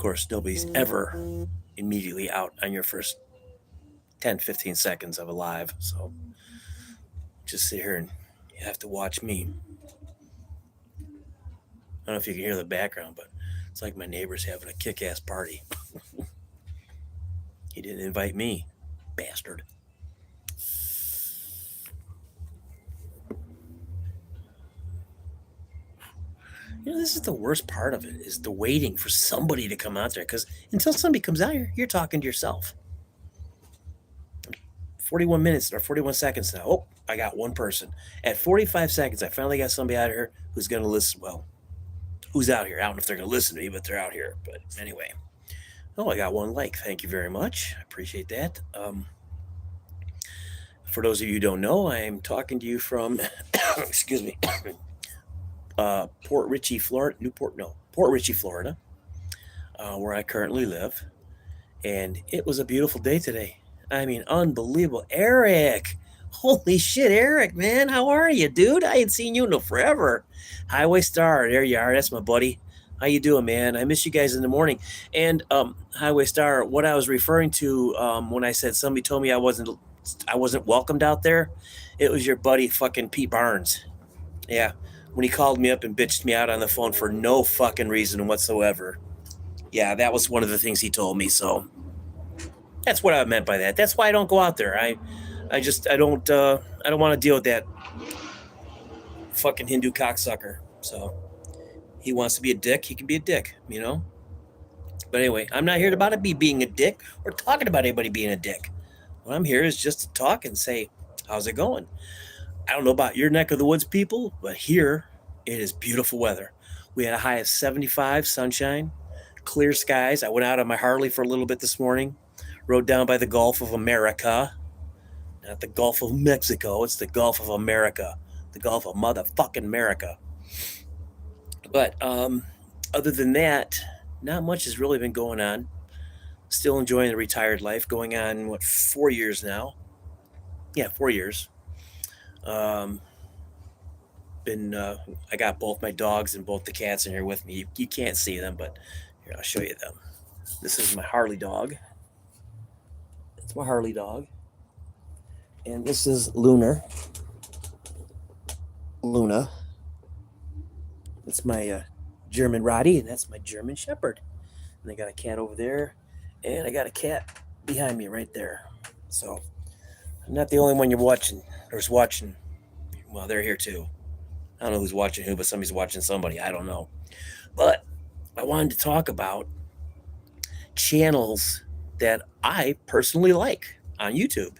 course, nobody's ever immediately out on your first 10, 15 seconds of a live. So just sit here and you have to watch me. I don't know if you can hear the background, but it's like my neighbor's having a kick-ass party. He didn't invite me, bastard. This is the worst part of it, is the waiting for somebody to come out there. Because until somebody comes out here, you're talking to yourself. 41 minutes or 41 seconds now. Oh, I got one person. At 45 seconds, I finally got somebody out here who's going to listen. Well, who's out here? I don't know if they're going to listen to me, but they're out here. But anyway. Oh, I got one like. Thank you very much. I appreciate that. For those of you who don't know, I'm talking to you from, excuse me, Port Richey, Florida. Port Richey, Florida, where I currently live. And it was a beautiful day today. I mean, unbelievable. Eric! Holy shit, Eric, man. How are you, dude? I ain't seen you in forever. Highway Star, there you are. That's my buddy. How you doing, man? I miss you guys in the morning. And Highway Star, what I was referring to when I said somebody told me I wasn't welcomed out there, it was your buddy fucking Pete Barnes. Yeah, when he called me up and bitched me out on the phone for no fucking reason whatsoever. Yeah, that was one of the things he told me. So that's what I meant by that. That's why I don't go out there. I don't want to deal with that fucking Hindu cocksucker. So he wants to be a dick, he can be a dick, you know? But anyway, I'm not here about it being a dick or talking about anybody being a dick. What I'm here is just to talk and say, how's it going? I don't know about your neck of the woods, people, but here it is beautiful weather. We had a high of 75, sunshine, clear skies. I went out on my Harley for a little bit this morning, rode down by the Gulf of America. Not the Gulf of Mexico, it's the Gulf of America. The Gulf of motherfucking America. But other than that, not much has really been going on. Still enjoying the retired life, going on, 4 years now? Yeah, 4 years. I got both my dogs and both the cats in here with me. You can't see them, but here, I'll show you them. This is my Harley dog. It's my Harley dog. And this is Luna. That's my German Roddy, and that's my German Shepherd. And I got a cat over there, and I got a cat behind me right there. So I'm not the only one you're watching. There's watching. Well, they're here too. I don't know who's watching who, but somebody's watching somebody. I don't know. But I wanted to talk about channels that I personally like on YouTube.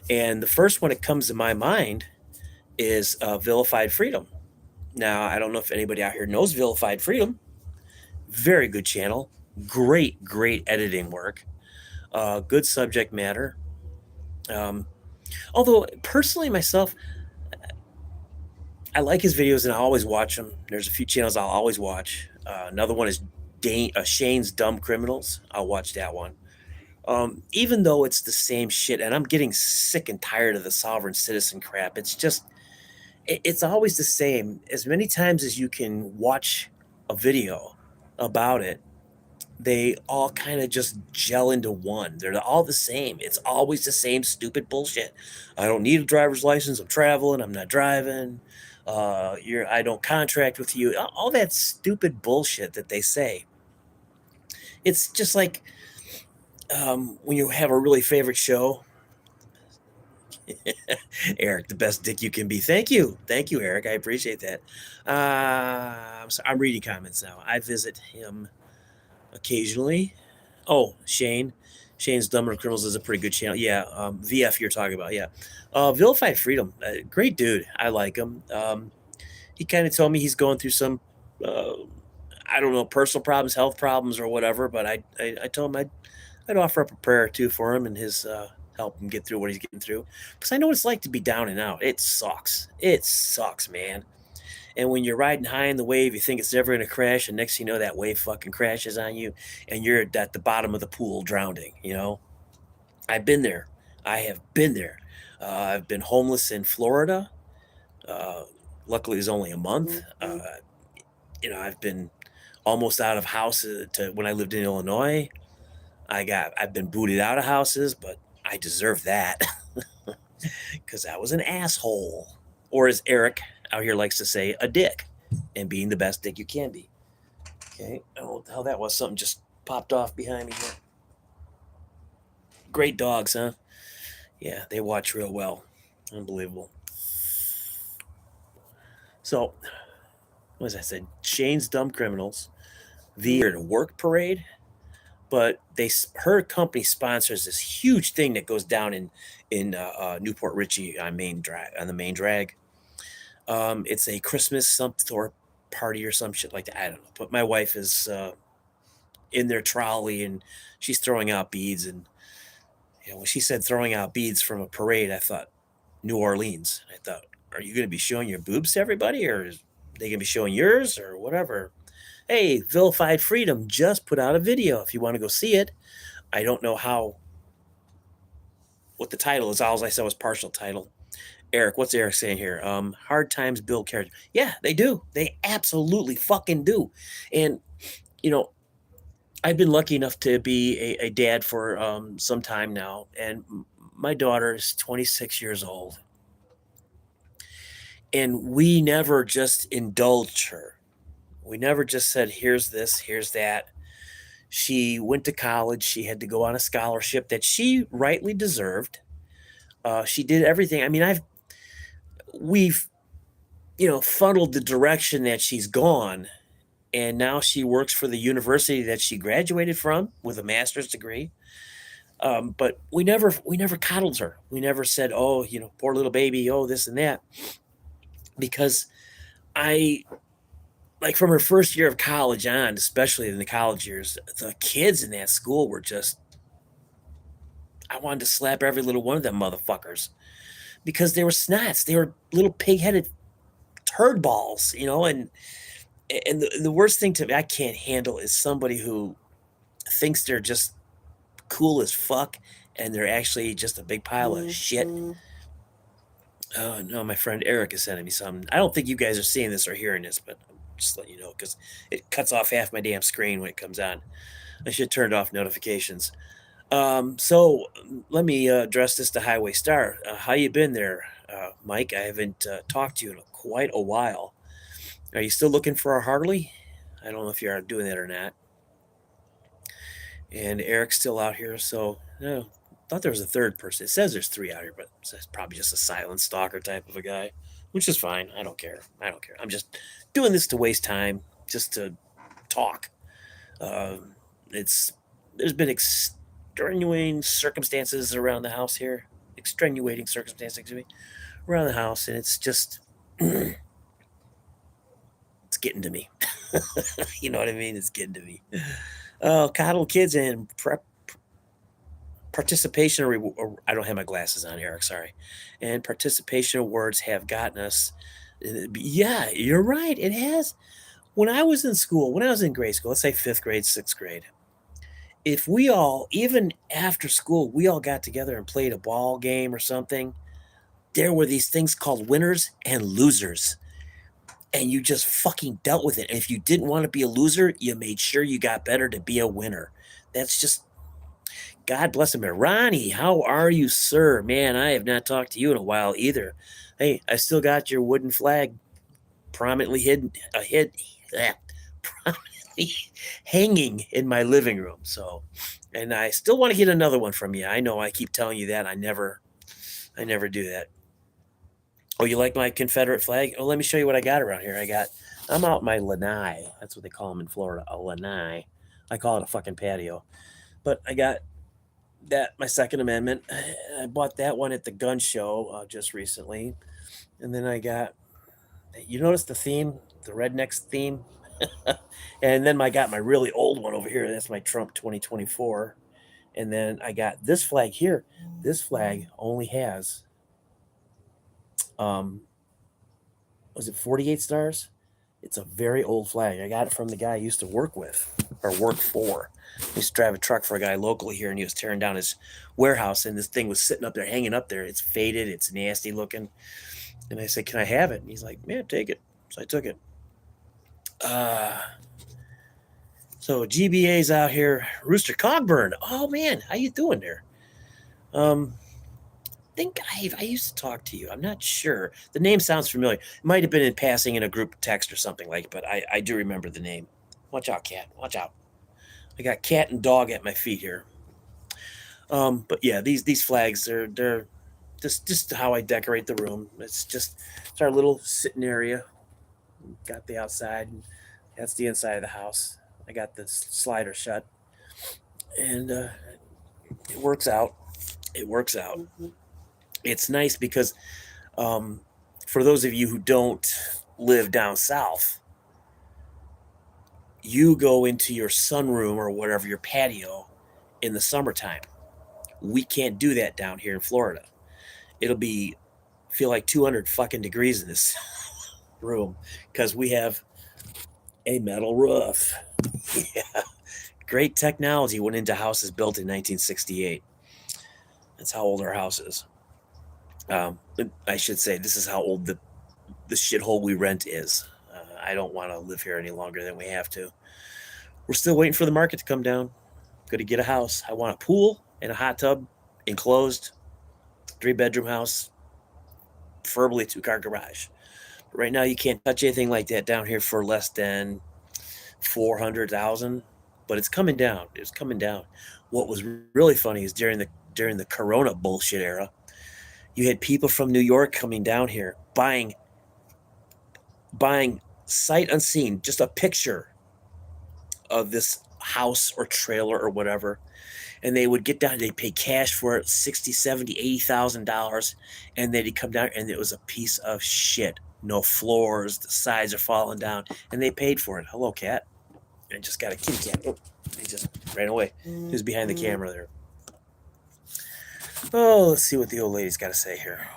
And the first one that comes to my mind is Vilified Freedom. Now, I don't know if anybody out here knows Vilified Freedom. Very good channel. Great editing work. Good subject matter. Although, personally, myself, I like his videos and I always watch them. There's a few channels I'll always watch. Another one is Shane's Dumb Criminals. I'll watch that one. Even though it's the same shit, and I'm getting sick and tired of the sovereign citizen crap. It's always the same. As many times as you can watch a video about it, they all kind of just gel into one. They're all the same. It's always the same stupid bullshit. I don't need a driver's license. I'm traveling. I'm not driving. I don't contract with you. All that stupid bullshit that they say. It's just like when you have a really favorite show. Eric, the best dick you can be. Thank you, Eric. I appreciate that. I'm reading comments now. I visit him occasionally. Oh, Shane's Dumber Criminals is a pretty good channel. Yeah, VF you're talking about. Yeah, Vilified Freedom, great dude. I like him. He kind of told me he's going through some, I don't know, personal problems, health problems, or whatever. But I told him I'd offer up a prayer or two for him and his help him get through what he's getting through, because I know what it's like to be down and out. It sucks, man. And when you're riding high in the wave, you think it's never going to crash, and next thing you know, that wave fucking crashes on you, and you're at the bottom of the pool drowning. I've been there. I have been there. I've been homeless in Florida. Luckily, it was only a month. I've been almost out of houses to when I lived in Illinois. I've been booted out of houses, but I deserve that because I was an asshole. Or as Eric out here likes to say, a dick. And being the best dick you can be. Okay. I don't know what the hell that was. Something just popped off behind me here. Great dogs, huh? Yeah, they watch real well. Unbelievable. So, as I said, Shane's Dumb Criminals, the work parade, but her company sponsors this huge thing that goes down in Newport Richey on the main drag. It's a Christmas sort party or some shit like that. I don't know. But my wife is in their trolley and she's throwing out beads. And when she said throwing out beads from a parade, I thought New Orleans. I thought, are you going to be showing your boobs to everybody, or are they going to be showing yours, or whatever? Hey, Vilified Freedom just put out a video if you want to go see it. I don't know what the title is. All I saw was partial title. Eric, what's Eric saying here? Hard times build character. Yeah, they do. They absolutely fucking do. And, I've been lucky enough to be a dad for some time now. And my daughter is 26 years old. And we never just indulged her. We never just said, here's this, here's that. She went to college. She had to go on a scholarship that she rightly deserved. She did everything. I mean, we've funneled the direction that she's gone, and now she works for the university that she graduated from with a master's degree. But we never coddled her. We never said, oh, poor little baby, oh, this and that, because from her first year of college on, especially in the college years, the kids in that school were just, I wanted to slap every little one of them motherfuckers because they were snots. They were little pig-headed turd balls, and the worst thing to me I can't handle is somebody who thinks they're just cool as fuck and they're actually just a big pile of shit. Oh no, my friend Eric is sending me something. I don't think you guys are seeing this or hearing this, but I'm just letting you know because it cuts off half my damn screen when it comes on. I should have turned off notifications. So let me address this to Highway Star. How you been there, Mike? I haven't talked to you in quite a while. Are you still looking for a Harley? I don't know if you're doing that or not. And Eric's still out here, so I thought there was a third person. It says there's 3 out here, but it's probably just a silent stalker type of a guy, which is fine. I don't care. I'm just doing this to waste time, just to talk. There's been extenuating circumstances around the house here. Extenuating circumstances around the house, and it's just it's getting to me. You know what I mean? It's getting to me. Coddle kids and participation. I don't have my glasses on, Eric. Sorry. And participation awards have gotten us. Yeah, you're right. It has. When I was in school, when I was in grade school, let's say 5th grade, 6th grade, if we all, even after school, we all got together and played a ball game or something, there were these things called winners and losers. And you just fucking dealt with it. And if you didn't want to be a loser, you made sure you got better to be a winner. That's just, God bless him. Ronnie, how are you, sir? Man, I have not talked to you in a while either. Hey, I still got your wooden flag prominently prominently hanging in my living room. So, and I still want to get another one from you. I know I keep telling you that. I never do that. Oh, you like my Confederate flag? Oh, let me show you what I got around here. I'm out my lanai. That's what they call them in Florida, a lanai. I call it a fucking patio. But I got that, my Second Amendment. I bought that one at the gun show just recently. And then I got, you notice the theme, the rednecks theme? And then I got my really old one over here. That's my Trump 2024. And then I got this flag here. This flag only has was it 48 stars? It's a very old flag. I got it from the guy I used to work with or work for. I used to drive a truck for a guy locally here, and he was tearing down his warehouse, and this thing was sitting up there, hanging up there. It's faded. It's nasty looking. And I said, can I have it? And he's like, man, take it. So I took it. So GBA's out here. Rooster Cogburn. Oh man, how you doing there? Think I used to talk to you. I'm not sure. The name sounds familiar. It might have been in passing in a group text or something like, but I do remember the name. Watch out, cat. Watch out. I got cat and dog at my feet here. But yeah, these flags they're just how I decorate the room. It's our little sitting area. Got the outside, and that's the inside of the house. I got the slider shut, and it works out. It works out. It's nice because for those of you who don't live down south, you go into your sunroom or whatever, your patio, in the summertime. We can't do that down here in Florida. It'll feel like 200 fucking degrees in this room because we have a metal roof. Yeah. Great technology went into houses built in 1968. That's how old our house is. I should say this is how old the shithole we rent is. I don't want to live here any longer than we have to. We're still waiting for the market to come down. Going to get a house. I want a pool and a hot tub, enclosed, 3-bedroom house, preferably 2-car garage. But right now, you can't touch anything like that down here for less than $400,000. But it's coming down. It's coming down. What was really funny is during the Corona bullshit era, you had people from New York coming down here buying sight unseen, just a picture of this house or trailer or whatever, and they would get down, they'd pay cash for it, $60,000, $70,000, $80,000, and they'd come down and it was a piece of shit. No floors, the sides are falling down, and they paid for it. Hello, cat. I just got a kitty cat. Oh, he just ran away. He was behind the camera there. Oh, let's see what the old lady's got to say here.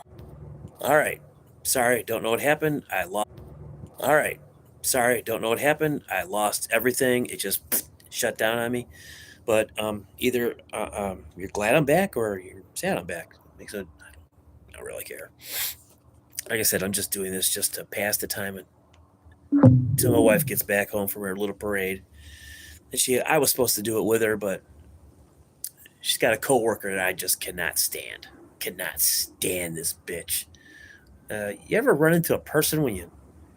All right. Sorry, don't know what happened. All right. Sorry, don't know what happened. I lost everything. It just shut down on me. But either you're glad I'm back or you're sad I'm back. Makes it. I don't really care. Like I said, I'm just doing this just to pass the time until my wife gets back home from her little parade. And I was supposed to do it with her, but she's got a coworker that I just cannot stand. Cannot stand this bitch. You ever run into a person when you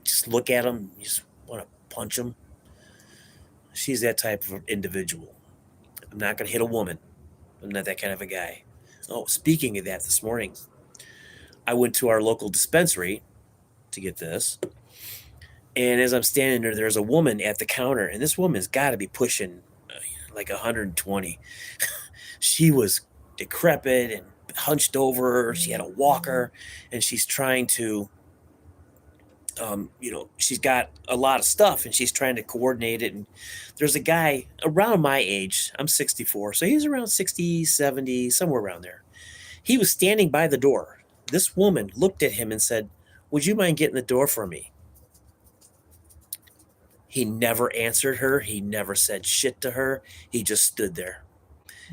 just look at them, you just want to punch them? She's that type of individual. I'm not going to hit a woman. I'm not that kind of a guy. Oh, speaking of that, this morning, I went to our local dispensary to get this. And as I'm standing there, there's a woman at the counter, and this woman's got to be pushing like 120. She was decrepit and hunched over. She had a walker, and she's trying to, she's got a lot of stuff, and she's trying to coordinate it. And there's a guy around my age. I'm 64, so he's around 60, 70, somewhere around there. He was standing by the door. This woman looked at him and said, "Would you mind getting the door for me?" He never answered her. He never said shit to her. He just stood there.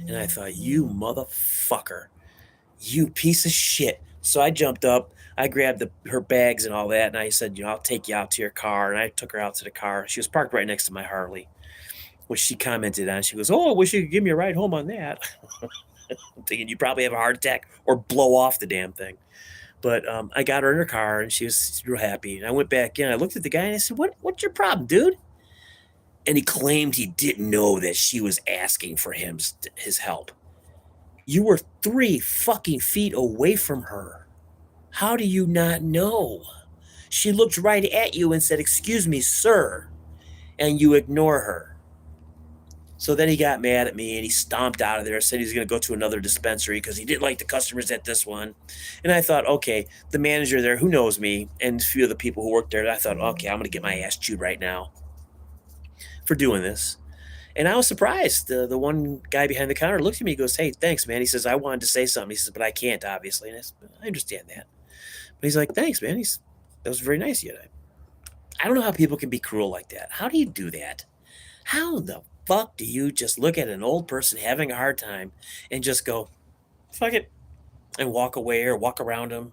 And I thought, you motherfucker, you piece of shit. So I jumped up. I grabbed her bags and all that. And I said, I'll take you out to your car. And I took her out to the car. She was parked right next to my Harley, which she commented on. She goes, "Oh, I wish you could give me a ride home on that." I'm thinking you probably have a heart attack or blow off the damn thing. But I got her in her car, and she was real happy. And I went back in. I looked at the guy, and I said, what's your problem, dude? And he claimed he didn't know that she was asking for his help. You were 3 fucking feet away from her. How do you not know? She looked right at you and said, "Excuse me, sir," and you ignore her. So then he got mad at me and he stomped out of there, said he was going to go to another dispensary because he didn't like the customers at this one. And I thought, okay, the manager there who knows me and a few of the people who work there, I thought, okay, I'm going to get my ass chewed right now for doing this. And I was surprised. The one guy behind the counter looked at me and goes, "Hey, thanks, man." He says, "I wanted to say something." He says, "But I can't, obviously." And I said, "I understand that." But he's like, "Thanks, man." That was very nice of you. I don't know how people can be cruel like that. How do you do that? How the fuck do you just look at an old person having a hard time and just go, "Fuck it," and walk away or walk around them?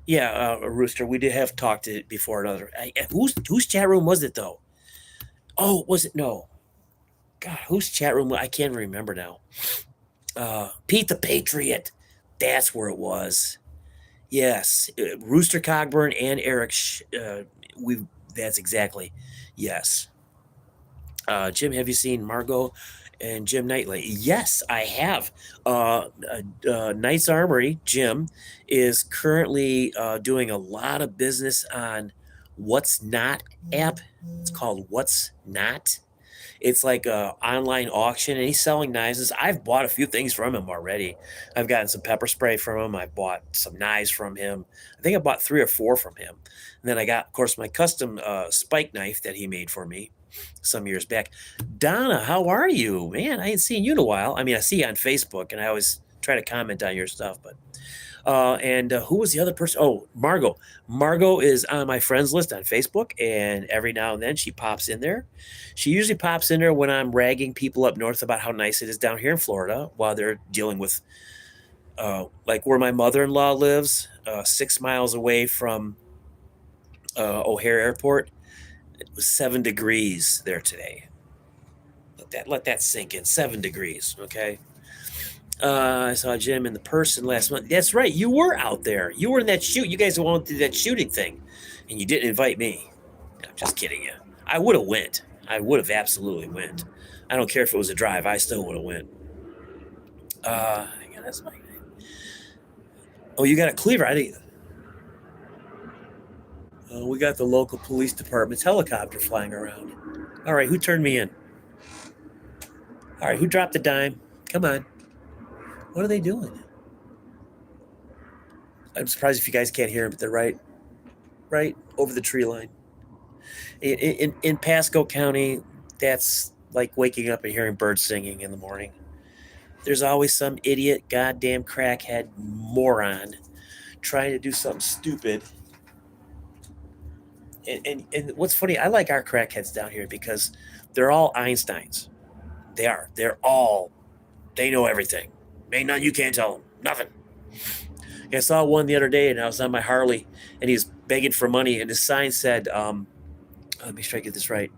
Yeah, Rooster, we did have talked to before another. Whose chat room was it, though? Oh, was it? No. God, whose chat room? I can't remember now. Pete the Patriot. That's where it was. Yes, Rooster Cogburn and Eric. That's exactly. Yes. Jim, have you seen Margot and Jim Knightley? Yes, I have. Knight's Armory, Jim, is currently doing a lot of business on What's Not app. It's called What's Not. It's like a online auction, and he's selling knives. I've bought a few things from him already. I've gotten some pepper spray from him. I've bought some knives from him. I think I bought 3 or 4 from him. And then I got, of course, my custom spike knife that he made for me some years back. Donna, how are you? Man, I ain't seen you in a while. I mean, I see you on Facebook, and I always try to comment on your stuff, but and who was the other person? Oh, Margot. Margot is on my friends list on Facebook, and every now and then she pops in there. She usually pops in there when I'm ragging people up north about how nice it is down here in Florida while they're dealing with, like where my mother-in-law lives, 6 miles away from O'Hare Airport. It was 7 degrees there today. Let that sink in. 7 degrees, okay? I saw Jim in the person last month. That's right. You were out there. You were in that shoot. You guys went through that shooting thing, and you didn't invite me. I'm just kidding you. I would have went. I would have absolutely went. I don't care if it was a drive. I still would have went. Yeah, that's my name. Oh, you got a cleaver. I didn't. We got the local police department's helicopter flying around. All right, who turned me in? All right, who dropped the dime? Come on. What are they doing? I'm surprised if you guys can't hear them, but they're right over the tree line. In Pasco County, that's like waking up and hearing birds singing in the morning. There's always some idiot, goddamn crackhead moron trying to do something stupid. And what's funny, I like our crackheads down here because they're all Einsteins. They are. They know everything. Ain't nothing you can't tell them. Nothing. I saw one the other day, and I was on my Harley, and he was begging for money, and his sign said, let me try to get this right.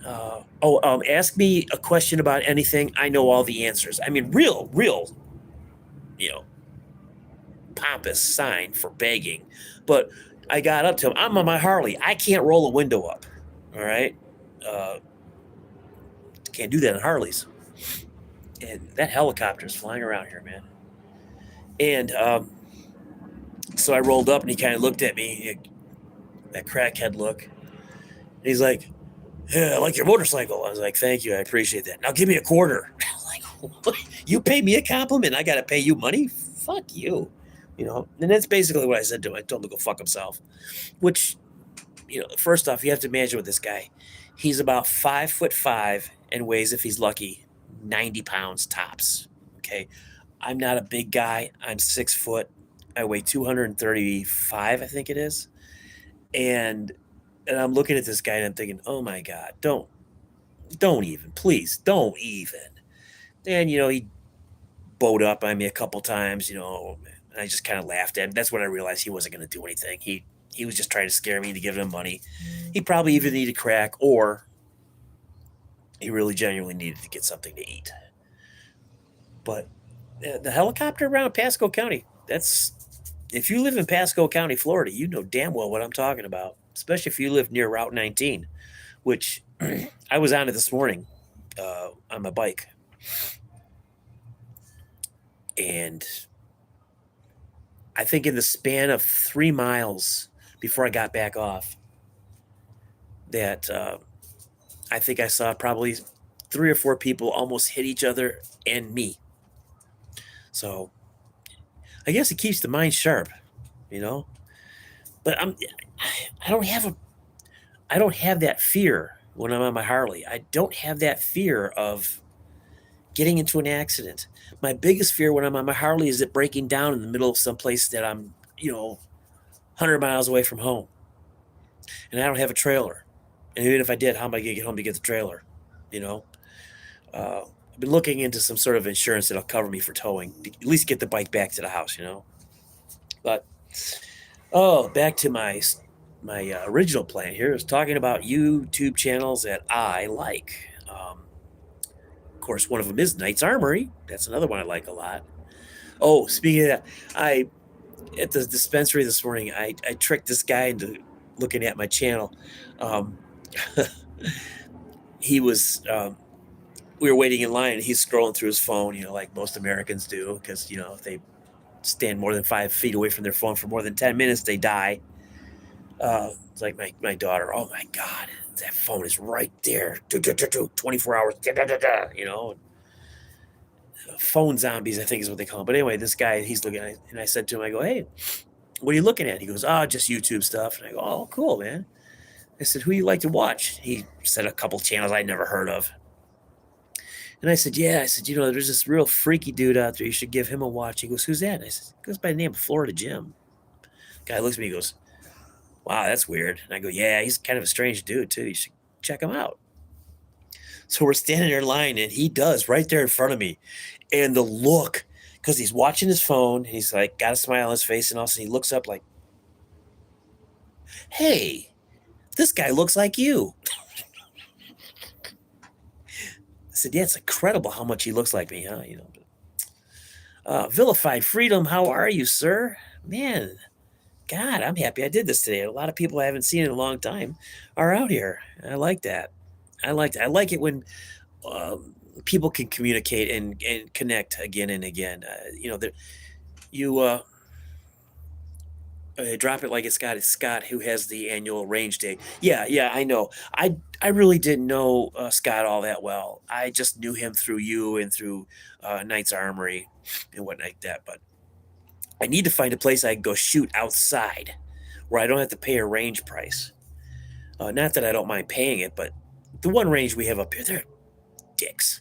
Ask me a question about anything. I know all the answers. I mean, real, pompous sign for begging. But I got up to him. I'm on my Harley. I can't roll a window up. All right? Can't do that on Harleys. And that helicopter is flying around here, man. And so I rolled up, and he kind of looked at me, that crackhead look. And he's like, yeah, I like your motorcycle. I was like, thank you. I appreciate that. Now give me a quarter. Like, what? You pay me a compliment? I got to pay you money? Fuck you. And that's basically what I said to him. I told him to go fuck himself. Which, first off, you have to imagine with this guy. He's about 5'5" and weighs, if he's lucky, 90 pounds tops. Okay. I'm not a big guy. I'm 6 foot. I weigh 235, I think it is. And I'm looking at this guy and I'm thinking, oh my God, don't even, please, don't even. And, he bowed up on me a couple times, and I just kind of laughed at him. That's when I realized he wasn't going to do anything. He was just trying to scare me to give him money. He probably either needed crack or he really genuinely needed to get something to eat. But the helicopter around Pasco County, if you live in Pasco County, Florida, you know damn well what I'm talking about, especially if you live near Route 19, which I was on it this morning on my bike. And I think in the span of 3 miles before I got back off, that I think I saw probably 3 or 4 people almost hit each other and me. So I guess it keeps the mind sharp, But I don't have that fear when I'm on my Harley. I don't have that fear of getting into an accident. My biggest fear when I'm on my Harley is it breaking down in the middle of some place that I'm, 100 miles away from home. And I don't have a trailer. And even if I did, how am I going to get home to get the trailer? I've been looking into some sort of insurance that'll cover me for towing, to at least get the bike back to the house, But, back to my original plan here is talking about YouTube channels that I like. course, one of them is Knight's Armory. That's another one I like a lot. Oh, speaking of that, at the dispensary this morning, I tricked this guy into looking at my channel. Um, he was we were waiting in line, and he's scrolling through his phone, like most Americans do, because if they stand more than 5 feet away from their phone for more than 10 minutes, they die. It's like my daughter. Oh my God, that phone is right there. 24 hours. Phone zombies, I think is what they call them. But anyway, this guy, he's looking at it, and I said to him, I go, hey, what are you looking at? He goes, just YouTube stuff. And I go, oh, cool, man. I said, who you like to watch? He said a couple channels I'd never heard of. And I said, yeah. I said, there's this real freaky dude out there. You should give him a watch. He goes, who's that? And I said, he goes by the name of Florida Jim. Guy looks at me, he goes, wow, that's weird. And I go, yeah, he's kind of a strange dude, too. You should check him out. So we're standing there in line, and he does right there in front of me. And the look, because he's watching his phone, and he's like, got a smile on his face, and all of a sudden he looks up like, hey, this guy looks like you. I said, yeah, it's incredible how much he looks like me, huh? Vilified Freedom, how are you, sir? Man, God, I'm happy I did this today. A lot of people I haven't seen in a long time are out here. I like that. I like it when people can communicate and connect again and again. Drop it like it's Scott. It's Scott who has the annual range day. Yeah, I know. I really didn't know Scott all that well. I just knew him through you and through Knight's Armory and whatnot like that. But I need to find a place I can go shoot outside where I don't have to pay a range price. Not that I don't mind paying it, but the one range we have up here, they're dicks.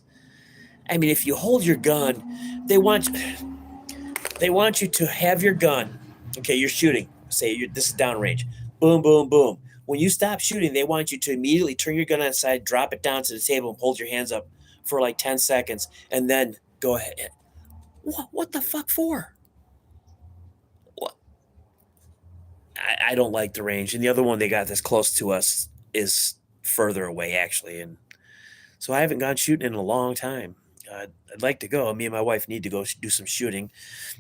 I mean, if you hold your gun, they want you to have your gun. Okay, you're shooting. Say this is downrange. Boom, boom, boom. When you stop shooting, they want you to immediately turn your gun on its side, drop it down to the table, and hold your hands up for like 10 seconds, and then go ahead. What the fuck for? What? I don't like the range. And the other one they got that's close to us is further away, actually. And so I haven't gone shooting in a long time. I'd like to go. Me and my wife need to go do some shooting.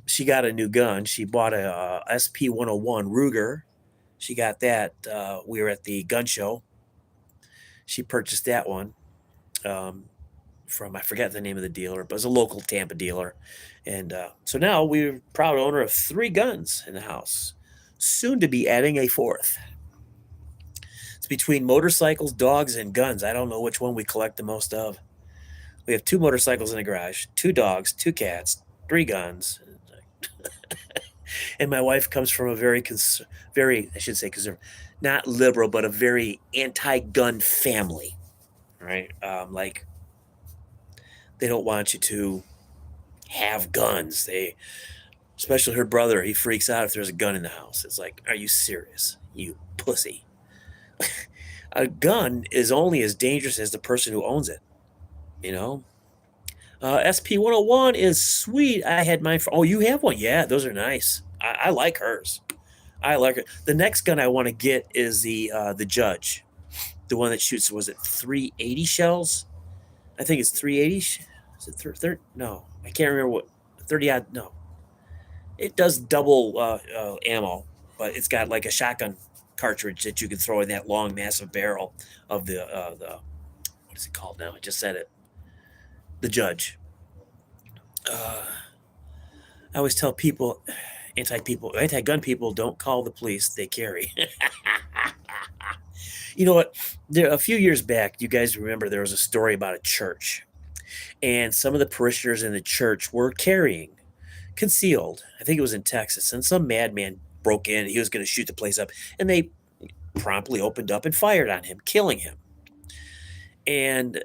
She got a new gun. She bought a SP-101 Ruger. She got that. We were at the gun show. She purchased that one from, I forget the name of the dealer, but it was a local Tampa dealer. And so now we're proud owner of 3 guns in the house, soon to be adding a 4th. It's between motorcycles, dogs, and guns. I don't know which one we collect the most of. We have 2 motorcycles in the garage, 2 dogs, 2 cats, 3 guns. And my wife comes from a very, I should say, conservative, not liberal, but a very anti-gun family, right? Like, they don't want you to have guns. Especially her brother, he freaks out if there's a gun in the house. It's like, are you serious, you pussy? A gun is only as dangerous as the person who owns it. SP-101 is sweet. I had mine oh, you have one? Yeah, those are nice. I like hers. I like it. The next gun I want to get is the Judge, the one that shoots. Was it 380 shells? I think it's 380. Is it 30? No, I can't remember what 30 odd. No, it does double ammo, but it's got like a shotgun cartridge that you can throw in that long, massive barrel of the what is it called now? I just said it. The Judge. I always tell people, anti-gun people, don't call the police. They carry. You know what? A few years back, you guys remember there was a story about a church, and some of the parishioners in the church were carrying, concealed. I think it was in Texas, and some madman broke in. He was going to shoot the place up, and they promptly opened up and fired on him, killing him. And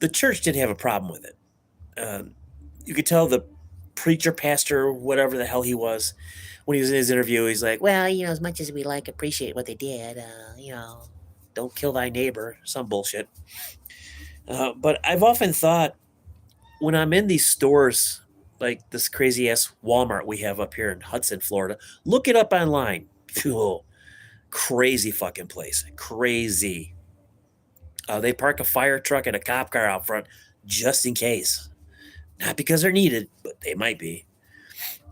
the church didn't have a problem with it. You could tell the preacher, pastor, whatever the hell he was, when he was in his interview, he's like, well, as much as we appreciate what they did, don't kill thy neighbor, some bullshit. But I've often thought, when I'm in these stores, like this crazy ass Walmart we have up here in Hudson, Florida, look it up online. Phew, crazy fucking place. Crazy. They park a fire truck and a cop car out front. just in case. Not because they're needed, but they might be.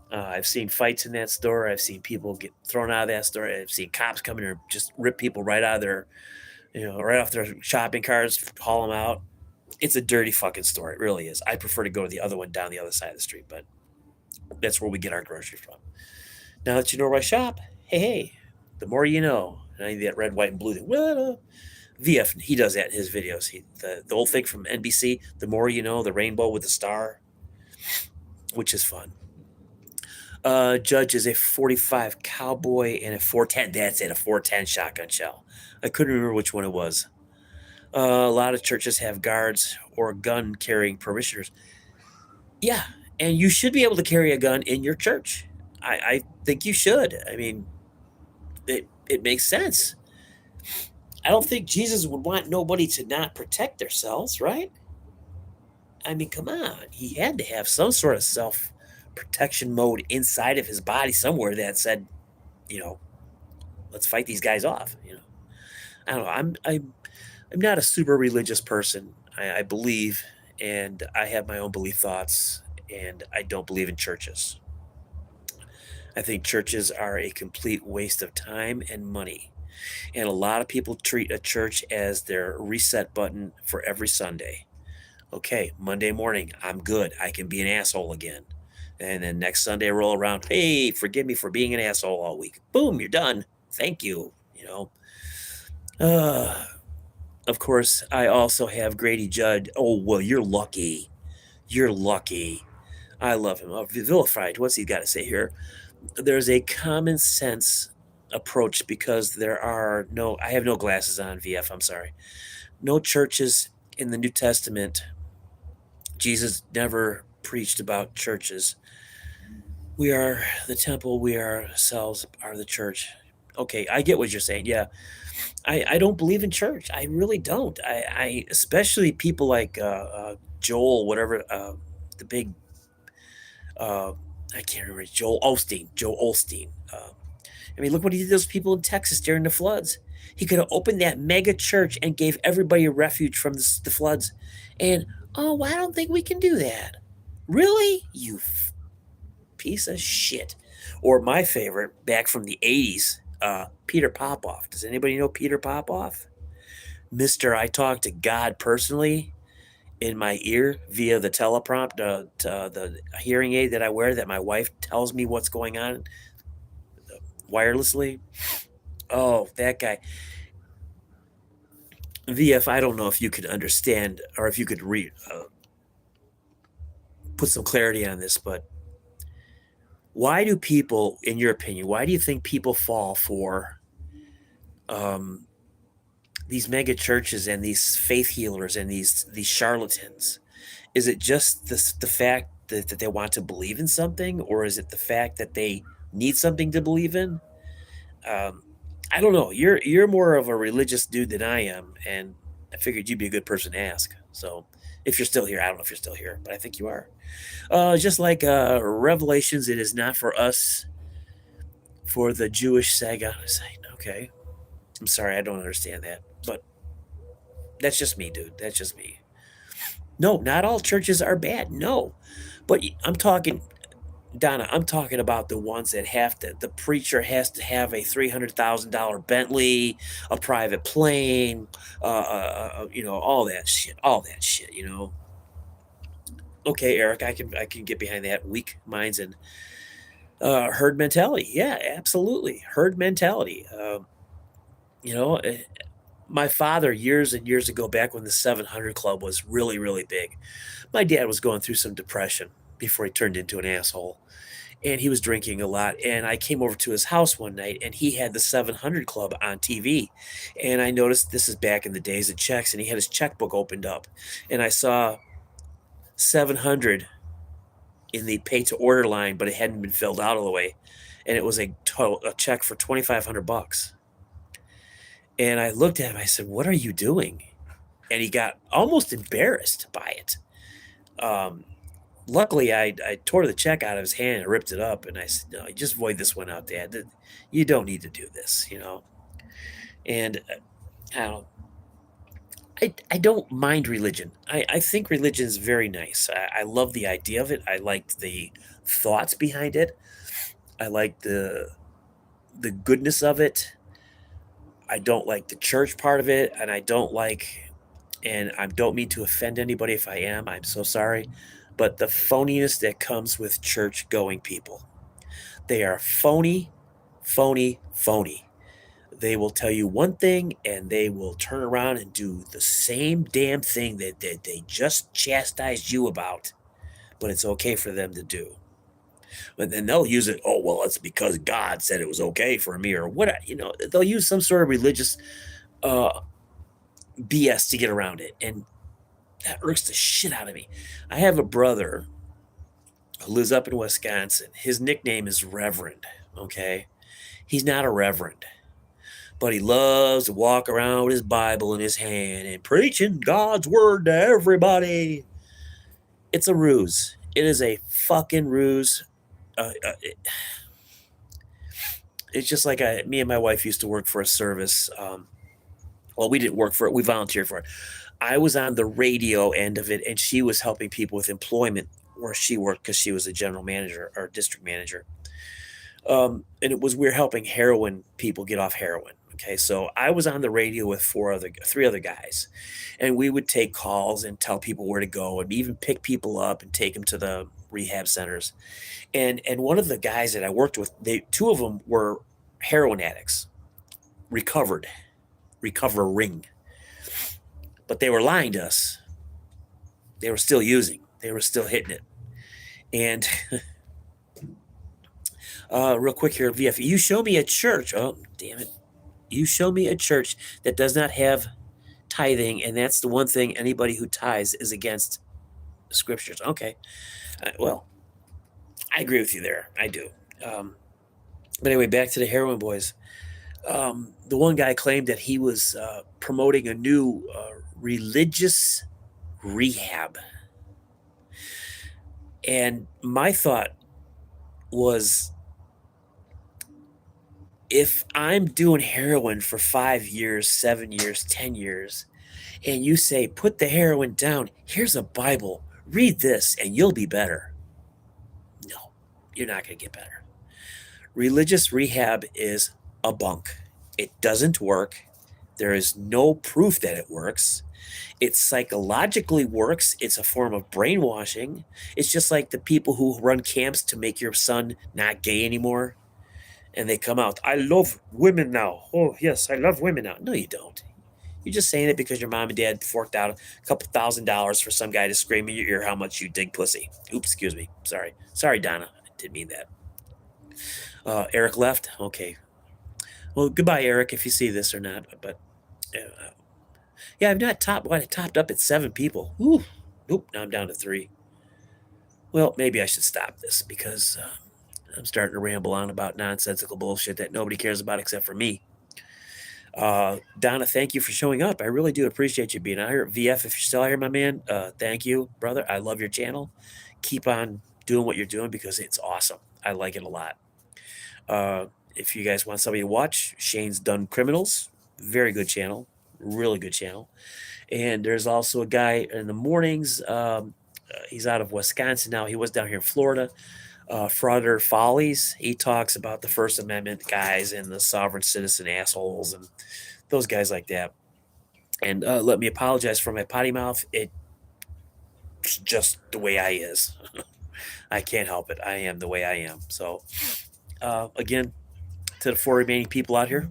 I've seen fights in that store. I've seen people get thrown out of that store. I've seen cops come in and just rip people right out of their, right off their shopping carts, haul them out. It's a dirty fucking store. It really is. I prefer to go to the other one down the other side of the street, but that's where we get our groceries from. Now that you know where I shop, hey, the more you know. And I need that red, white, and blue thing. Well, VF, he does that in his videos. The old thing from NBC, the more you know, the rainbow with the star, which is fun. Judge is a 45 Cowboy and a 410. That's it, a 410 shotgun shell. I couldn't remember which one it was. A lot of churches have guards or gun carrying parishioners. Yeah, and you should be able to carry a gun in your church. I think you should. I mean, it makes sense. I don't think Jesus would want nobody to not protect themselves, right? I mean, come on. He had to have some sort of self protection mode inside of his body somewhere that said, you know, let's fight these guys off. I don't know. I'm not a super religious person. I believe, and I have my own belief thoughts, and I don't believe in churches. I think churches are a complete waste of time and money. And a lot of people treat a church as their reset button for every Sunday. Okay, Monday morning, I'm good. I can be an asshole again. And then next Sunday, roll around. Hey, forgive me for being an asshole all week. Boom, you're done. Thank you. Of course, I also have Grady Judd. Oh, well, you're lucky. You're lucky. I love him. Vilified. What's he got to say here? There's a common sense approach because I have no glasses on, VF. I'm sorry. No churches in the New Testament. Jesus never preached about churches. We are the temple. We ourselves are the church. Okay, I get what you're saying. Yeah, I don't believe in church. I really don't. I especially people like Joel, whatever the big. I can't remember Joel Osteen. Joel Osteen. I mean, look what he did to those people in Texas during the floods. He could have opened that mega church and gave everybody a refuge from the floods. And oh, I don't think we can do that. Really, you piece of shit. Or my favorite, back from the 80s, Peter Popoff. Does anybody know Peter Popoff? Mr. I talk to God personally in my ear via the teleprompt, the hearing aid that I wear that my wife tells me what's going on wirelessly. Oh, that guy. VF, I don't know if you could understand or if you could put some clarity on this, but why do people, in your opinion, why do you think people fall for these mega churches and these faith healers and these charlatans? Is it just the fact that they want to believe in something, or is it the fact that they need something to believe in? I don't know. You're more of a religious dude than I am, and I figured you'd be a good person to ask. So if you're still here, I don't know if you're still here, but I think you are. Just like Revelations, it is not for us, for the Jewish saga. Okay, I'm sorry, I don't understand that, but that's just me, dude. That's just me. No, not all churches are bad. No, but I'm talking, Donna. I'm talking about the ones that have to. The preacher has to have a $300,000 Bentley, a private plane, all that shit. All that shit. Okay, Eric, I can get behind that. Weak minds and herd mentality. Yeah, absolutely, herd mentality. You know, eh, my father years and years ago, back when the 700 Club was really really big, my dad was going through some depression before he turned into an asshole, and he was drinking a lot. And I came over to his house one night, and he had the 700 Club on TV, and I noticed this is back in the days of checks, and he had his checkbook opened up, and I saw 700 in the pay to order line, but it hadn't been filled out all the way, and it was a check for $2,500. And I looked at him. I said, "What are you doing?" And he got almost embarrassed by it. Um, Luckily, I tore the check out of his hand and ripped it up. And I said, "No, just void this one out, Dad. You don't need to do this." And I don't. I don't mind religion. I think religion is very nice. I love the idea of it. I like the thoughts behind it. I like the goodness of it. I don't like the church part of it, and I don't like, and I don't mean to offend anybody if I am. I'm so sorry, but the phoniness that comes with church going people. They are phony, phony, phony. They will tell you one thing and they will turn around and do the same damn thing that they just chastised you about, but it's okay for them to do. But then they'll use it, oh, well, it's because God said it was okay for me or what, they'll use some sort of religious uh, BS to get around it. And that irks the shit out of me. I have a brother who lives up in Wisconsin. His nickname is Reverend, okay? He's not a reverend, but he loves to walk around with his Bible in his hand and preaching God's word to everybody. It's a ruse. It is a fucking ruse. It's just like me and my wife used to work for a service. Well, we didn't work for it. We volunteered for it. I was on the radio end of it, and she was helping people with employment where she worked because she was a general manager or district manager. And it was we're helping heroin people get off heroin. Okay, so I was on the radio with three other guys, and we would take calls and tell people where to go, and even pick people up and take them to the rehab centers. And one of the guys that I worked with, two of them were heroin addicts, recovered, recovering, but they were lying to us. They were still using. They were still hitting it. And real quick here, VF, you show me a church. Oh, damn it. You show me a church that does not have tithing, and that's the one thing anybody who tithes is against scriptures. Okay. Well, I agree with you there. I do. But anyway, back to the heroin boys. The one guy claimed that he was promoting a new religious rehab. And my thought was, if I'm doing heroin for 5 years, 7 years, 10 years, and you say, put the heroin down, here's a Bible, read this, and you'll be better. No, you're not going to get better. Religious rehab is a bunk. It doesn't work. There is no proof that it works. It psychologically works. It's a form of brainwashing. It's just like the people who run camps to make your son not gay anymore. And they come out, I love women now. Oh, yes, I love women now. No, you don't. You're just saying it because your mom and dad forked out a couple $1,000s for some guy to scream in your ear how much you dig pussy. Oops, excuse me. Sorry. Sorry, Donna. I didn't mean that. Eric left? Okay. Well, goodbye, Eric, if you see this or not. But yeah, I've not topped. What I topped up at 7 people. Ooh, nope. Now I'm down to 3. Well, maybe I should stop this because I'm starting to ramble on about nonsensical bullshit that nobody cares about except for me. Donna, thank you for showing up. I really do appreciate you being out here. VF, if you're still out here, my man, thank you, brother. I love your channel. Keep on doing what you're doing because it's awesome. I like it a lot. If you guys want somebody to watch, Shane's Done Criminals. Very good channel. Really good channel. And there's also a guy in the mornings. He's out of Wisconsin now. He was down here in Florida. Frauder Follies. He talks about the First Amendment guys and the sovereign citizen assholes and those guys like that. And let me apologize for my potty mouth. It's just the way I is. I can't help it. I am the way I am. So again, to the 4 remaining people out here,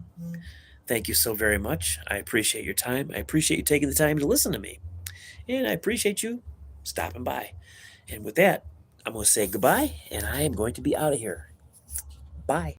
thank you so very much. I appreciate your time. I appreciate you taking the time to listen to me. And I appreciate you stopping by. And with that, I'm going to say goodbye, and I am going to be out of here. Bye.